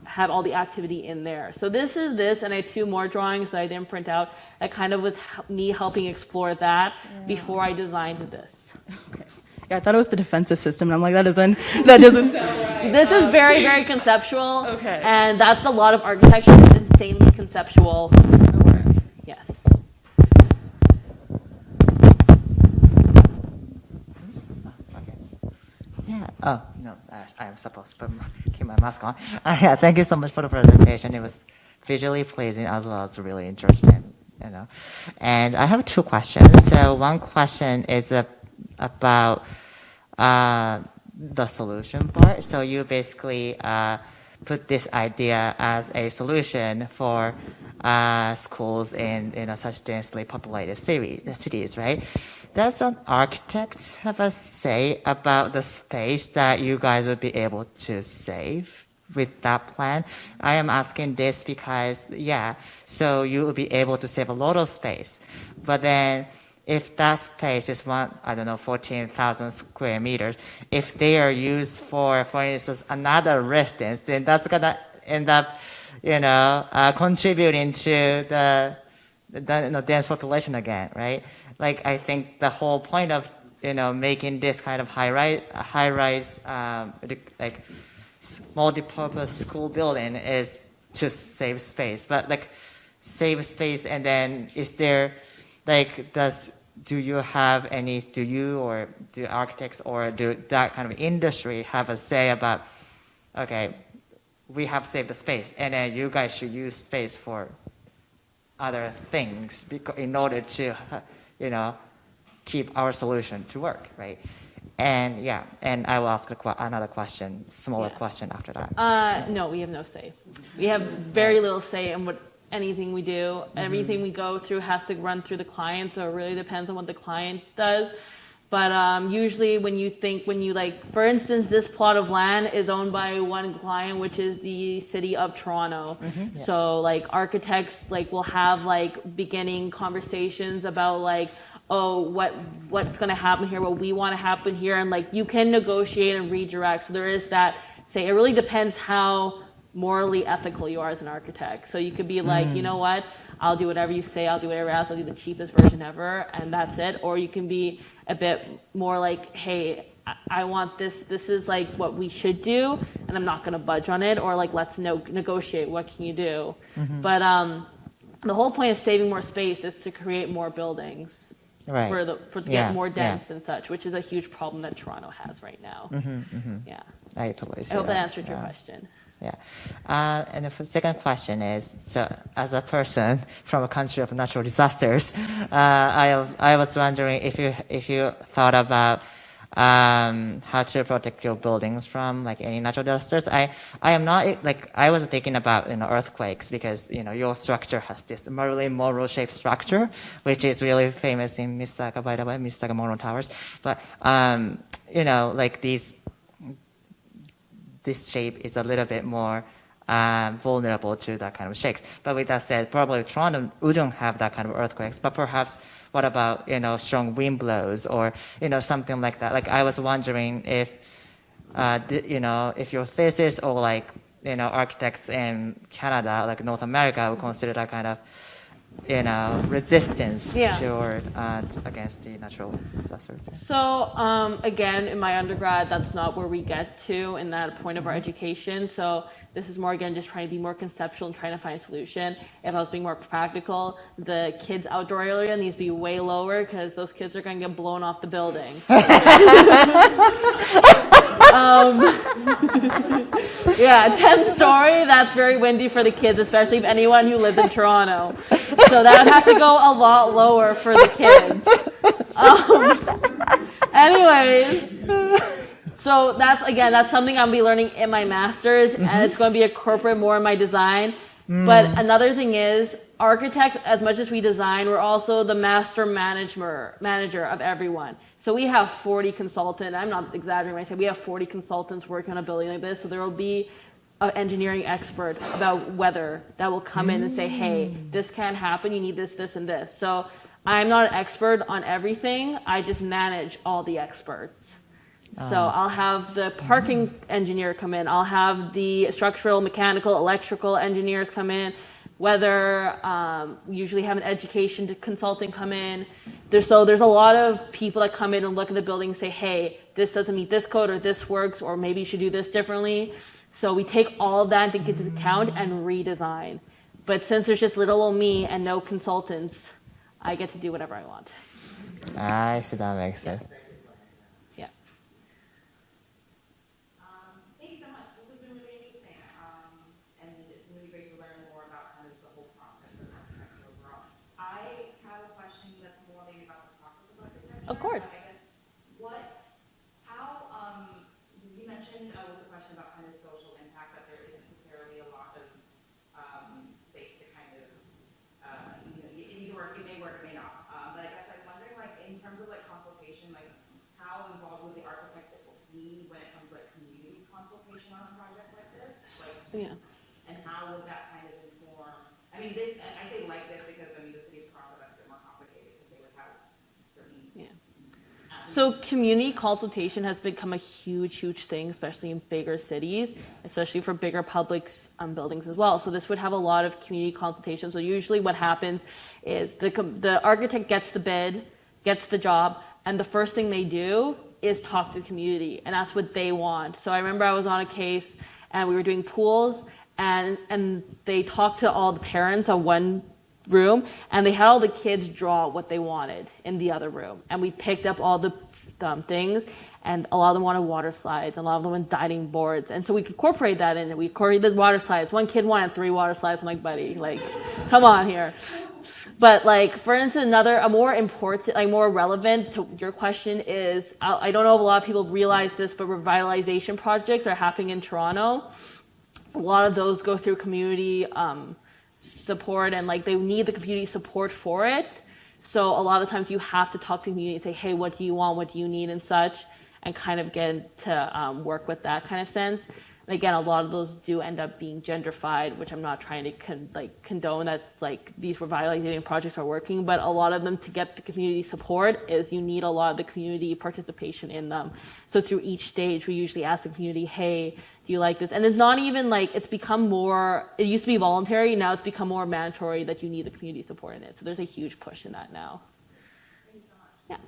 have all the activity in there. So this is this, and I had 2 more drawings that I didn't print out. That kind of was me helping explore that before I designed this. Okay. Yeah, I thought it was the defensive system, and I'm like, that doesn't sound right. This is very, very conceptual. Okay. And that's a lot of architecture. It's insanely conceptual. Okay. Yes. Yeah. Oh, no, I am supposed to keep my mask on. Yeah, thank you so much for the presentation. It was visually pleasing as well as really interesting, you know. And I have 2 questions. So one question is about the solution part. So you basically put this idea as a solution for schools in such densely populated cities, right? Does an architect have a say about the space that you guys would be able to save with that plan? I am asking this because, so you will be able to save a lot of space. But then if that space is 14,000 square meters, if they are used for instance, another residence, then that's going to end up, contributing to the dense population again, right? Like, I think the whole point of, making this kind of high-rise, like, multi-purpose school building is to save space. But, like, save space, and then is there, like, do you or do architects or do that kind of industry have a say about, okay, we have saved the space, and then you guys should use space for other things in order to, keep our solution to work, right? And and I will ask another question, smaller question after that. No, we have no say. We have very little say in anything we do. Everything we go through has to run through the client, so it really depends on what the client does. But usually for instance, this plot of land is owned by one client, which is the city of Toronto. So like architects will have beginning conversations about what's going to happen here, what we want to happen here, and you can negotiate and redirect. So there is that say. It really depends how morally ethical you are as an architect. So you could be you know what, I'll do whatever you say, I'll do whatever else, I'll do the cheapest version ever, and that's it. Or you can be a bit more hey, I want this is what we should do, and I'm not going to budge on it, or let's negotiate, what can you do? But the whole point of saving more space is to create more buildings. Right. To get more dense and such, which is a huge problem that Toronto has right now. Yeah. I totally see I hope that answered your question. Yeah. And the second question is, so as a person from a country of natural disasters, I was wondering if you thought about how to protect your buildings from any natural disasters. I am not I was thinking about earthquakes, because your structure has this Marilyn Monroe shaped structure, which is really famous in Mississauga, by the way, Mississauga Monroe Towers. But this shape is a little bit more vulnerable to that kind of shakes. But with that said, probably Toronto wouldn't have that kind of earthquakes. But perhaps, what about strong wind blows or something like that? Like I was wondering if if your thesis or like architects in Canada, like North America, would consider that kind of resistance toward against the natural disasters. So again, in my undergrad, that's not where we get to in that point of our education. So this is more, again, just trying to be more conceptual and trying to find a solution. If I was being more practical, the kids' outdoor area needs to be way lower because those kids are going to get blown off the building. Yeah, 10th story, that's very windy for the kids, especially if anyone who lives in Toronto. So that would have to go a lot lower for the kids. Anyways, so that's something I'll be learning in my master's, and it's going to be incorporated more in my design. But another thing is, architects, as much as we design, we're also the master manager of everyone. So we have 40 consultants. I'm not exaggerating when I say we have 40 consultants working on a building like this. So there will be an engineering expert about weather that will come in and say, hey, this can't happen. You need this, this, and this. So I'm not an expert on everything. I just manage all the experts. So I'll have the parking engineer come in. I'll have the structural, mechanical, electrical engineers come in. Weather, we usually have an education consultant come in. There's a lot of people that come in and look at the building and say, hey, this doesn't meet this code or this works or maybe you should do this differently. So we take all of that into account and redesign. But since there's just little old me and no consultants, I get to do whatever I want. I see, that makes sense. Yeah. Thank you so much. This has been really amazing. And it's really great to learn more about kind of the whole process of architecture overall. I have a question that's more maybe about the process of architecture. Of course. You mentioned with the question about kind of social impact that there isn't necessarily a lot of space to kind of, it may work, it may not. But I guess I was wondering, like, in terms of like consultation, like how involved would the architect be when it comes to like community consultation on a project like this? Like, and how would that kind of inform? I mean, I say like this because the city of Toronto that's a bit more complicated because they would have certain. So community consultation has become a huge thing, especially in bigger cities, especially for bigger public buildings as well. So this would have a lot of community consultation. So usually what happens is the architect gets the bid, gets the job, and the first thing they do is talk to the community, and that's what they want. So I remember I was on a case, and we were doing pools, and they talked to all the parents of one room, and they had all the kids draw what they wanted in the other room, and we picked up all the things, and a lot of them wanted water slides, and a lot of them wanted diving boards, and so we incorporated that in, and we incorporated the water slides. One kid wanted 3 water slides. I'm like, buddy, like, come on here. But like, for instance, a more important, like more relevant to your question is, I don't know if a lot of people realize this, but revitalization projects are happening in Toronto. A lot of those go through community support, and like they need the community support for it. So a lot of times you have to talk to the community and say, hey, what do you want? What do you need and such, and kind of get to work with that kind of sense. And again, a lot of those do end up being gentrified, which I'm not trying to condone. That's like these revitalizing projects are working, but a lot of them, to get the community support, is you need a lot of the community participation in them. So through each stage, we usually ask the community, hey, do you like this? And it's not even like, it's become more, it used to be voluntary, now it's become more mandatory that you need the community support in it. So there's a huge push in that now. Thank you so much.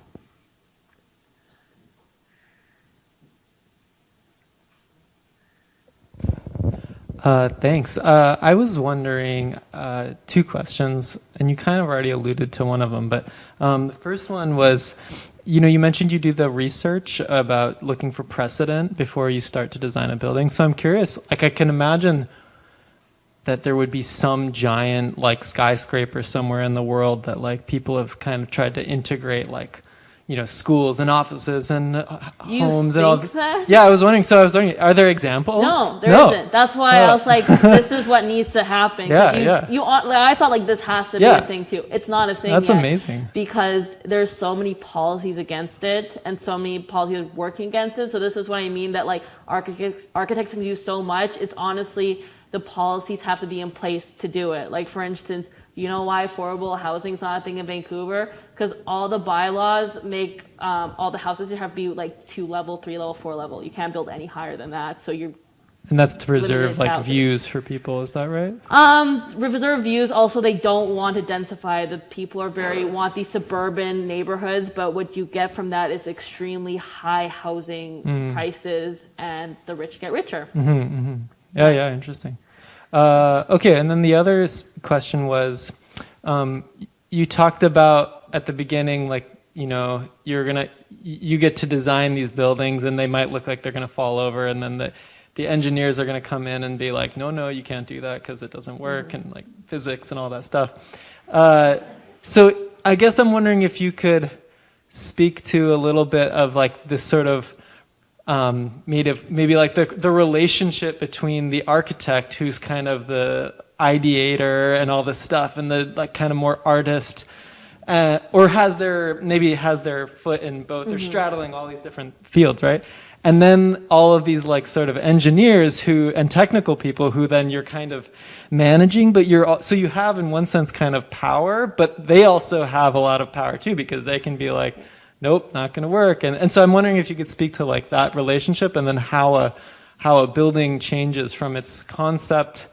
Yeah. Thanks. I was wondering 2 questions, and you kind of already alluded to one of them, but the first one was, you mentioned you do the research about looking for precedent before you start to design a building. So I'm curious, like I can imagine that there would be some giant like skyscraper somewhere in the world that like people have kind of tried to integrate like, schools and offices and homes and all. That? Yeah, I was wondering, are there examples? No, there isn't. That's why I was like, this is what needs to happen. I thought like this has to be a thing too. It's not a thing That's yet, amazing. because there's so many policies against it and so many policies working against it. So this is what I mean, that like architects can do so much. It's honestly the policies have to be in place to do it. Like, for instance, you know why affordable housing is not a thing in Vancouver? Because all the bylaws make all the houses here have to be like 2 level, 3 level, 4 level. You can't build any higher than that. So you're And that's to preserve limited like housing. views for people. Is that right? Reserve views. Also, they don't want to densify. The people are want these suburban neighborhoods, but what you get from that is extremely high housing prices, and the rich get richer. Yeah, yeah, interesting. Okay, and then the other question was, you talked about at the beginning, like, you know, you get to design these buildings, and they might look like they're gonna fall over, and then the engineers are gonna come in and be like, no, you can't do that because it doesn't work, and like physics and all that stuff. So I guess I'm wondering if you could speak to a little bit of like this sort of maybe like the relationship between the architect, who's kind of the ideator and all this stuff, and the like kind of more artist, or has their foot in both. They're straddling all these different fields, right? And then all of these like sort of engineers and technical people who then you're kind of managing, but so you have in one sense kind of power, but they also have a lot of power too, because they can be like, nope, not going to work. And so I'm wondering if you could speak to like that relationship, and then how a building changes from its concept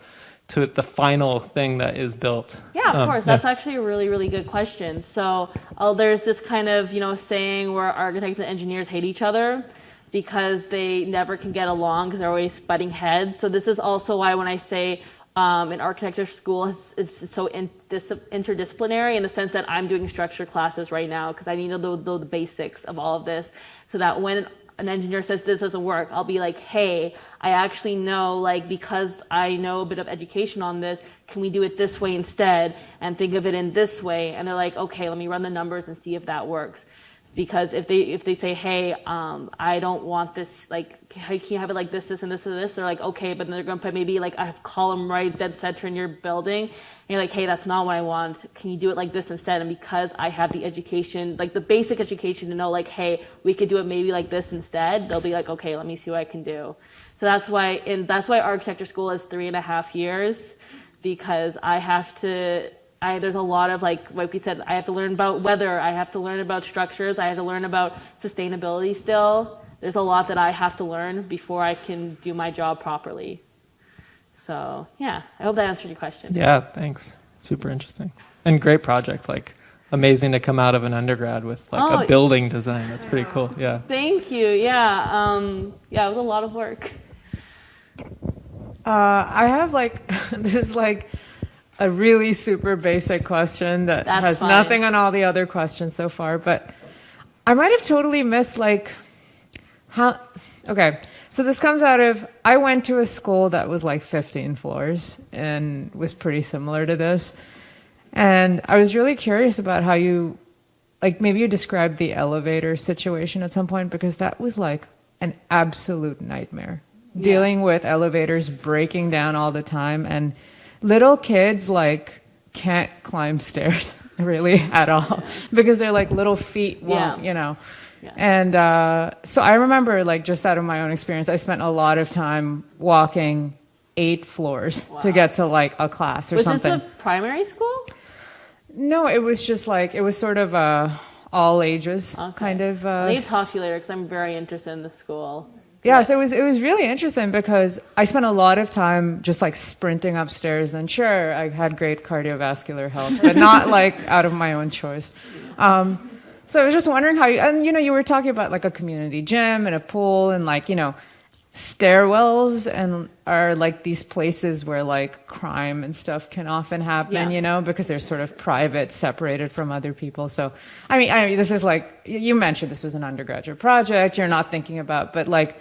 to the final thing that is built. Yeah, of course. That's actually a really, really good question. So there's this kind of, saying where architects and engineers hate each other because they never can get along because they're always butting heads. So this is also why when I say an architecture school is so interdisciplinary, in the sense that I'm doing structure classes right now because I need to know the basics of all of this, so that when an engineer says this doesn't work, I'll be like, hey, I actually know, like, because I know a bit of education on this, can we do it this way instead and think of it in this way? And they're like, okay, let me run the numbers and see if that works. Because if they say, hey, I don't want this, like, can you have it like this, and this, and this? They're like, okay, but then they're going to put maybe like a column right dead center in your building. And you're like, hey, that's not what I want. Can you do it like this instead? And because I have the education, like the basic education to know, like, hey, we could do it maybe like this instead, they'll be like, okay, let me see what I can do. So that's why architecture school is 3.5 years, because there's a lot of like we said, I have to learn about weather, I have to learn about structures, I have to learn about sustainability still. There's a lot that I have to learn before I can do my job properly. So yeah, I hope that answered your question. Yeah, thanks. Super interesting. And great project, like amazing to come out of an undergrad with like a building design. That's pretty cool. Yeah. Thank you. Yeah. Yeah, it was a lot of work. I have like, this is like a really super basic question that has fine. nothing on all the other questions so far, but I might have totally missed like okay, so this comes out of, I went to a school that was like 15 floors and was pretty similar to this. And I was really curious about how maybe you described the elevator situation at some point, because that was like an absolute nightmare. Yeah. Dealing with elevators breaking down all the time, and little kids like can't climb stairs really at all because they're like little feet won't, Yeah. And so I remember, like, just out of my own experience, I spent a lot of time walking 8 floors to get to like a class or something. Was this a primary school? No, it was just like, it was sort of all ages kind of. I need to talk to you later because I'm very interested in the school. Yeah, so it was really interesting because I spent a lot of time just like sprinting upstairs, and sure, I had great cardiovascular health, but not like out of my own choice. So I was just wondering how you were talking about like a community gym and a pool and like, stairwells and are like these places where like crime and stuff can often happen, because they're sort of private, separated from other people. So, I mean, this is like, you mentioned this was an undergraduate project you're not thinking about, but like,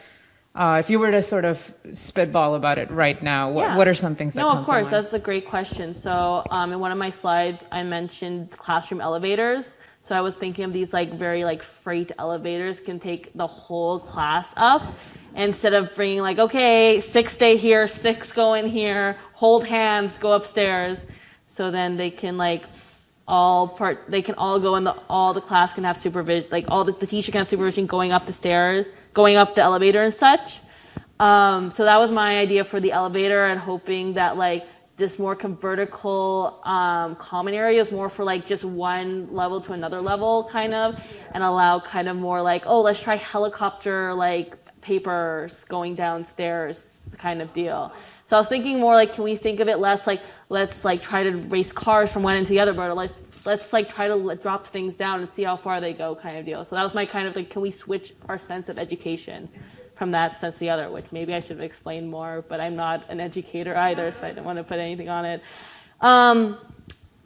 if you were to sort of spitball about it right now, what are some things that come to mind? No, of course, that's a great question. So in one of my slides, I mentioned classroom elevators. So I was thinking of these like very like freight elevators can take the whole class up, instead of bringing like, okay, 6 stay here, 6 go in here, hold hands, go upstairs. So then they can like they can all go in all the class can have supervision, like all the teacher can have supervision going up the stairs, going up the elevator and such. So that was my idea for the elevator, and hoping that like this more vertical common area is more for like just one level to another level kind of, and allow kind of more like, oh, let's try helicopter like papers going downstairs kind of deal. So I was thinking more like, can we think of it less like, let's like try to race cars from one end to the other, but let's like try to drop things down and see how far they go kind of deal. So that was my kind of like, can we switch our sense of education from that sense to the other, which maybe I should have explained more, but I'm not an educator either, so I didn't want to put anything on it.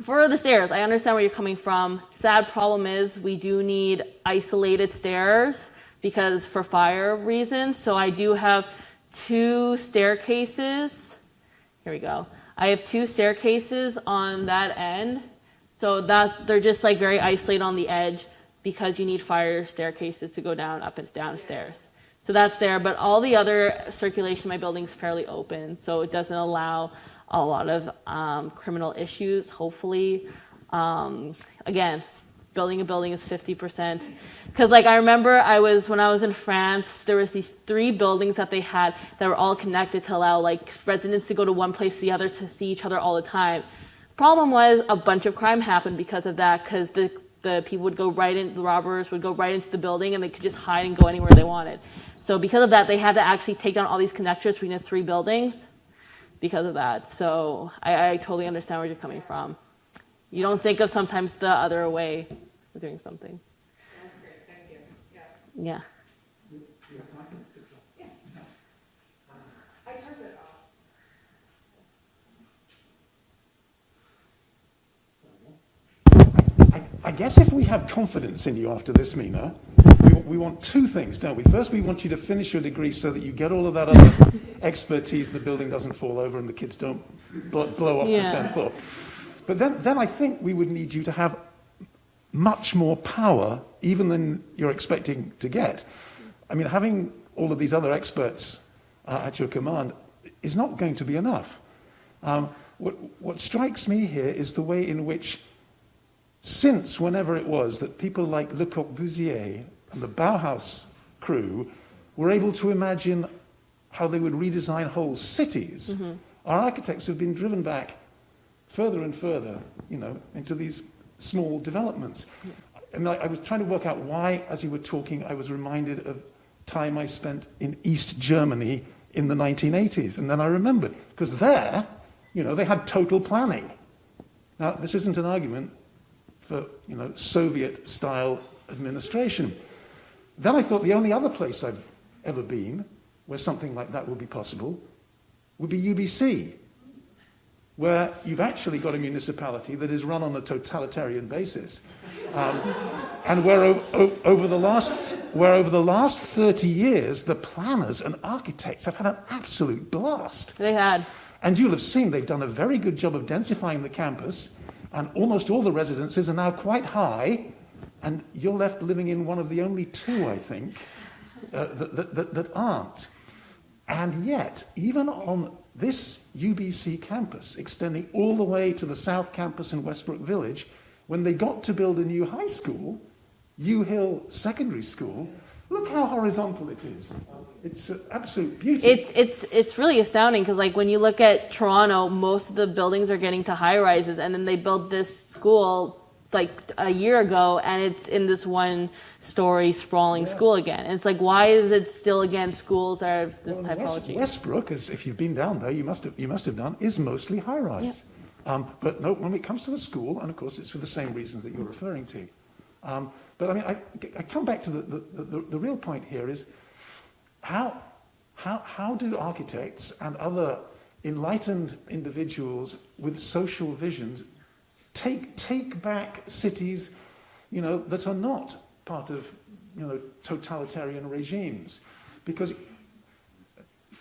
For the stairs, I understand where you're coming from. Sad problem is we do need isolated stairs because for fire reasons. So I do have 2 staircases. Here we go. I have 2 staircases on that end. So that they're just like very isolated on the edge because you need fire staircases to go down, up and downstairs. So that's there, but all the other circulation in my building is fairly open, so it doesn't allow a lot of criminal issues, hopefully. Again, building a building is 50%. Because like I remember when I was in France, there was these 3 buildings that they had that were all connected to allow like residents to go to one place to the other to see each other all the time. Problem was a bunch of crime happened because of that, because the people would go right in, the robbers would go right into the building and they could just hide and go anywhere they wanted. So because of that, they had to actually take down all these connectors between the 3 buildings because of that. So I totally understand where you're coming from. You don't think of sometimes the other way of doing something. That's great, thank you. Yeah. Yeah. I turned it off. I guess if we have confidence in you after this, Meena, we want 2 things, don't we? First, we want you to finish your degree so that you get all of that other expertise, the building doesn't fall over and the kids don't blow off the 10th floor. But then I think we would need you to have much more power, even than you're expecting to get. I mean, having all of these other experts at your command is not going to be enough. What strikes me here is the way in which, since whenever it was that people like Le Corbusier and the Bauhaus crew were able to imagine how they would redesign whole cities, our architects have been driven back further and further, into these small developments. And I was trying to work out why, as you were talking, I was reminded of time I spent in East Germany in the 1980s. And then I remembered, because there, they had total planning. Now, this isn't an argument for, Soviet-style administration. Then I thought the only other place I've ever been where something like that would be possible would be UBC, where you've actually got a municipality that is run on a totalitarian basis, and where over the last 30 years, the planners and architects have had an absolute blast. They had. And you'll have seen they've done a very good job of densifying the campus, and almost all the residences are now quite high, and you're left living in one of the only 2, I think, that aren't. And yet, even on this UBC campus, extending all the way to the South Campus in Westbrook Village, when they got to build a new high school, U Hill Secondary School, look how horizontal it is. It's an absolute beauty. It's really astounding because like when you look at Toronto, most of the buildings are getting to high rises, and then they built this school like a year ago, and it's in this 1-story sprawling school again. And it's like, why is it still again schools that are this typology? Westbrook, as if you've been down there, you must have done, is mostly high rise. Yeah. But no, when it comes to the school, and of course it's for the same reasons that you're referring to. But I mean, I come back to the real point here is how do architects and other enlightened individuals with social visions take back cities, that are not part of, totalitarian regimes? Because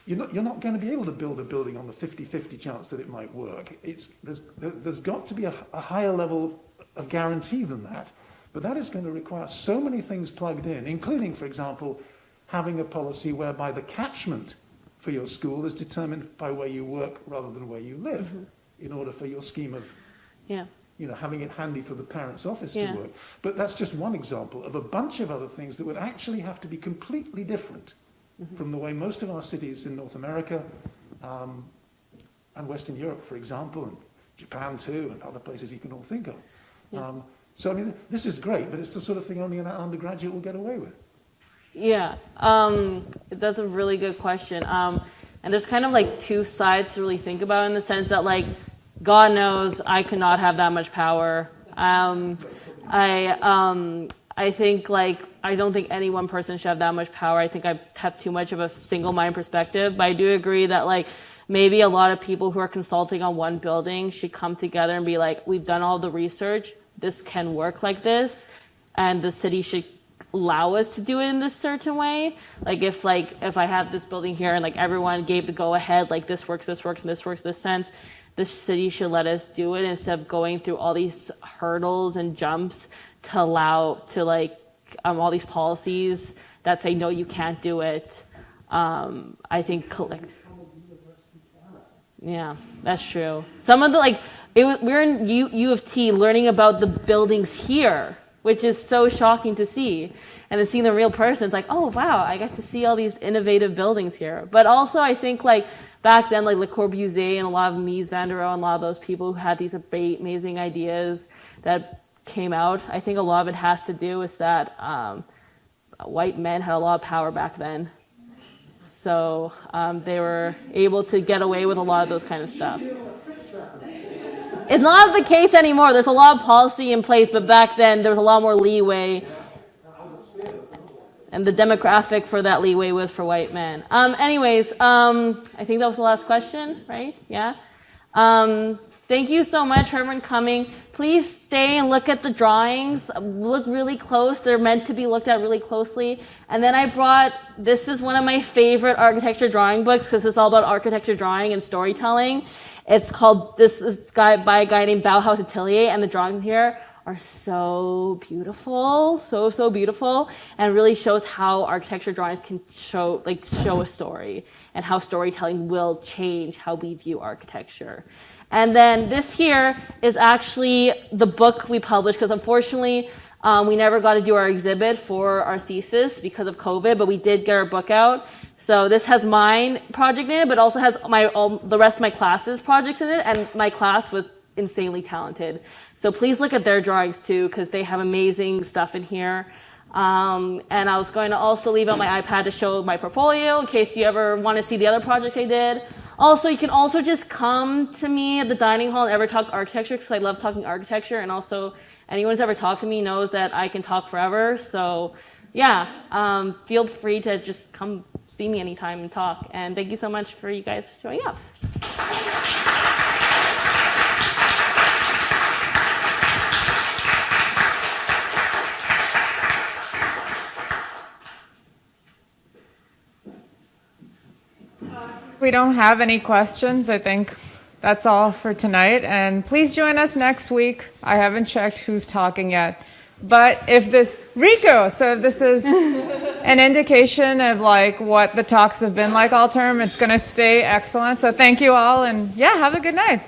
you're not going to be able to build a building on the 50-50 chance that it might work. There's got to be a higher level of guarantee than that. But that is going to require so many things plugged in, including, for example, having a policy whereby the catchment for your school is determined by where you work rather than where you live, in order for your scheme of having it handy for the parent's office to work. But that's just one example of a bunch of other things that would actually have to be completely different from the way most of our cities in North America and Western Europe, for example, and Japan too, and other places you can all think of. So, I mean, this is great, but it's the sort of thing only an undergraduate will get away with. Yeah, that's a really good question. And there's kind of like two sides to really think about in the sense that, like, God knows I could not have that much power. I think, like, I don't think any one person should have that much power. I think I have too much of a single mind perspective. But I do agree that, like, maybe a lot of people who are consulting on one building should come together and be like, we've done all the research. This can work like this. And the city should allow us to do it in this certain way. Like, if I have this building here and, like, everyone gave the go ahead, like, this works, and this works, this sense, the city should let us do it instead of going through all these hurdles and jumps to allow to, like, all these policies that say, no, you can't do it. I think yeah, that's true. Some of the, like, we're in U of T learning about the buildings here, which is so shocking to see. And then seeing the real person, it's like, oh, wow, I get to see all these innovative buildings here. But also, I think, like, back then, like Le Corbusier and a lot of Mies van der Rohe and a lot of those people who had these amazing ideas that came out, I think a lot of it has to do with that white men had a lot of power back then. So they were able to get away with a lot of those kind of stuff. It's not the case anymore. There's a lot of policy in place, but back then there was a lot more leeway. And the demographic for that leeway was for white men. Anyways, I think that was the last question, right? Yeah. Thank you so much for everyone coming. Please stay and look at the drawings. Look really close. They're meant to be looked at really closely. And then I brought, this is one of my favorite architecture drawing books because it's all about architecture drawing and storytelling. It's called, this is by a guy named Bauhaus Atelier, and the drawings here are so beautiful, so beautiful, and really shows how architecture drawings can show a story and how storytelling will change how we view architecture. And then this here is actually the book we published, because unfortunately we never got to do our exhibit for our thesis because of COVID, but we did get our book out. So this has mine project in it, but also has the rest of my class's projects in it, and my class was insanely talented. So please look at their drawings too, because they have amazing stuff in here. And I was going to also leave out my iPad to show my portfolio in case you ever want to see the other project I did. Also, you can also just come to me at the dining hall and ever talk architecture, because I love talking architecture, and also anyone who's ever talked to me knows that I can talk forever. So yeah, feel free to just come see me anytime and talk. And thank you so much for you guys showing up. We don't have any questions. I think that's all for tonight. And please join us next week. I haven't checked who's talking yet. But if this, Rico, so if this is an indication of like what the talks have been like all term, it's going to stay excellent. So thank you all, and yeah, have a good night.